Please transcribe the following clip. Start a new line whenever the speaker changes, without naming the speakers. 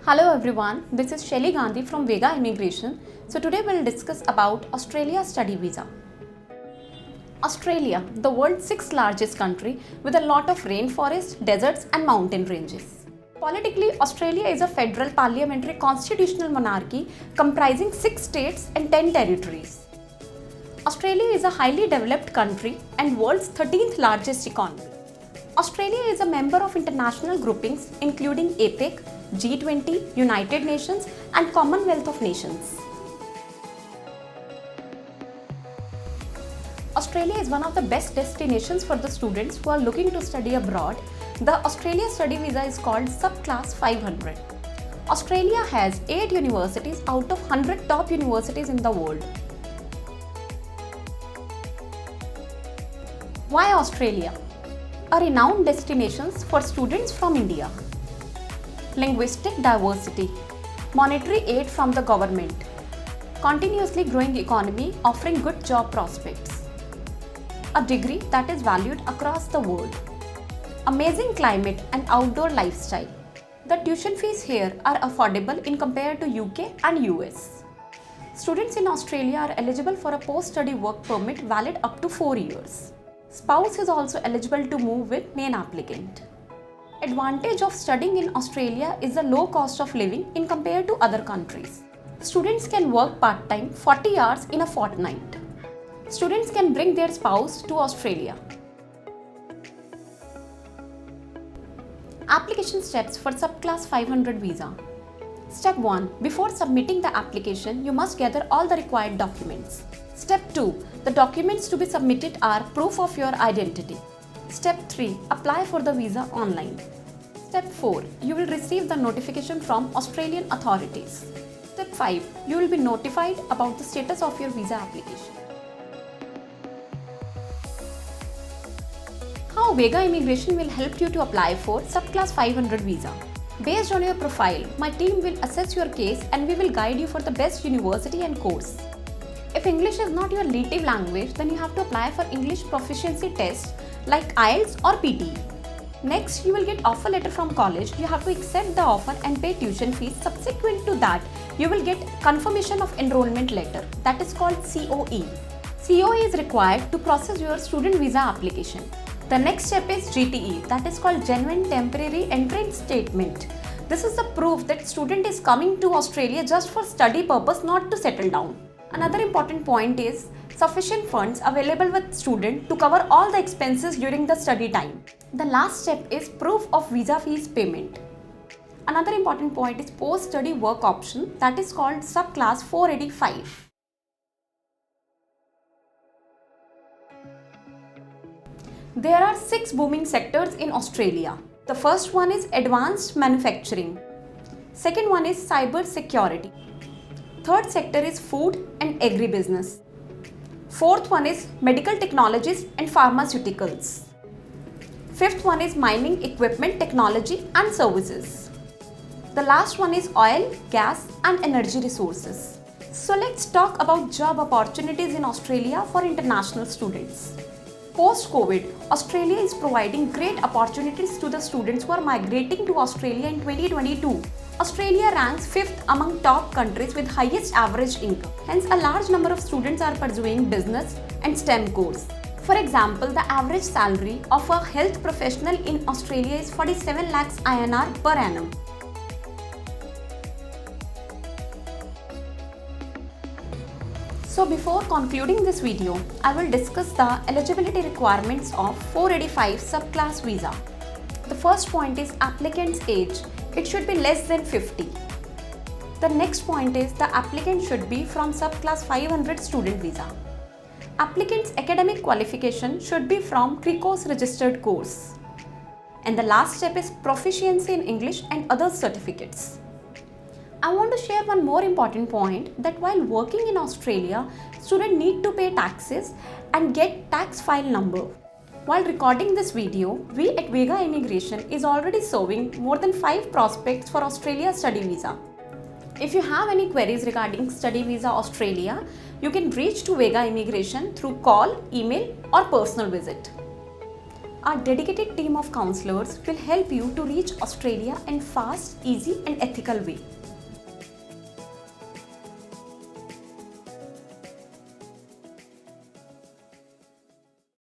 Hello everyone, this is Shelly Gandhi from Vega Immigration. So today we'll discuss about Australia study visa. Australia, the world's sixth largest country with a lot of rainforests, deserts and mountain ranges. Politically, Australia is a federal parliamentary constitutional monarchy comprising 6 states and 10 territories. Australia is a highly developed country and world's 13th largest economy. Australia is a member of international groupings including APEC, G20, United Nations and Commonwealth of Nations. Australia is one of the best destinations for the students who are looking to study abroad. The Australia study visa is called Subclass 500. Australia has 8 universities out of 100 top universities in the world. Why Australia? A renowned destination for students from India. Linguistic diversity, monetary aid from the government, continuously growing economy offering good job prospects, a degree that is valued across the world, amazing climate and outdoor lifestyle. The tuition fees here are affordable in compared to UK and US. Students in Australia are eligible for a post-study work permit valid up to 4 years. Spouse is also eligible to move with main applicant. Advantage of studying in Australia is the low cost of living in compared to other countries. Students can work part-time 40 hours in a fortnight. Students can bring their spouse to Australia. Application steps for Subclass 500 visa. Step 1. Before submitting the application, you must gather all the required documents. Step 2. The documents to be submitted are proof of your identity. Step 3. Apply for the visa online. Step 4. You will receive the notification from Australian authorities. Step 5. You will be notified about the status of your visa application. How Vega Immigration will help you to apply for Subclass 500 visa. Based on your profile, my team will assess your case and we will guide you for the best university and course. If English is not your native language, then you have to apply for English proficiency test like IELTS or PTE. Next, you will get offer letter from college. You have to accept the offer and pay tuition fees. Subsequent to that, you will get confirmation of enrollment letter, that is called COE. COE is required to process your student visa application. The next step is GTE, that is called Genuine Temporary Entrance Statement. This is the proof that student is coming to Australia just for study purpose, not to settle down. Another important point is sufficient funds available with student to cover all the expenses during the study time. The last step is proof of visa fees payment. Another important point is post-study work option, that is called Subclass 485. There are 6 booming sectors in Australia. The first one is advanced manufacturing. Second one is cyber security. Third sector is food and agribusiness. Fourth one is medical technologies and pharmaceuticals. Fifth one is mining equipment technology and services. The last one is oil, gas and energy resources. So let's talk about job opportunities in Australia for international students. Post-COVID, Australia is providing great opportunities to the students who are migrating to Australia in 2022. Australia ranks 5th among top countries with highest average income. Hence, a large number of students are pursuing business and STEM course. For example, the average salary of a health professional in Australia is 47 lakhs INR per annum. So before concluding this video, I will discuss the eligibility requirements of 485 subclass visa. The first point is applicant's age. It should be less than 50. The next point is the applicant should be from subclass 500 student visa. Applicant's academic qualification should be from CRICO's registered course. And the last step is proficiency in English and other certificates. I want to share one more important point, that while working in Australia, students need to pay taxes and get tax file number. While recording this video, we at Vega Immigration is already serving more than 5 prospects for Australia study visa. If you have any queries regarding study visa Australia, you can reach to Vega Immigration through call, email or personal visit. Our dedicated team of counselors will help you to reach Australia in fast, easy and ethical way.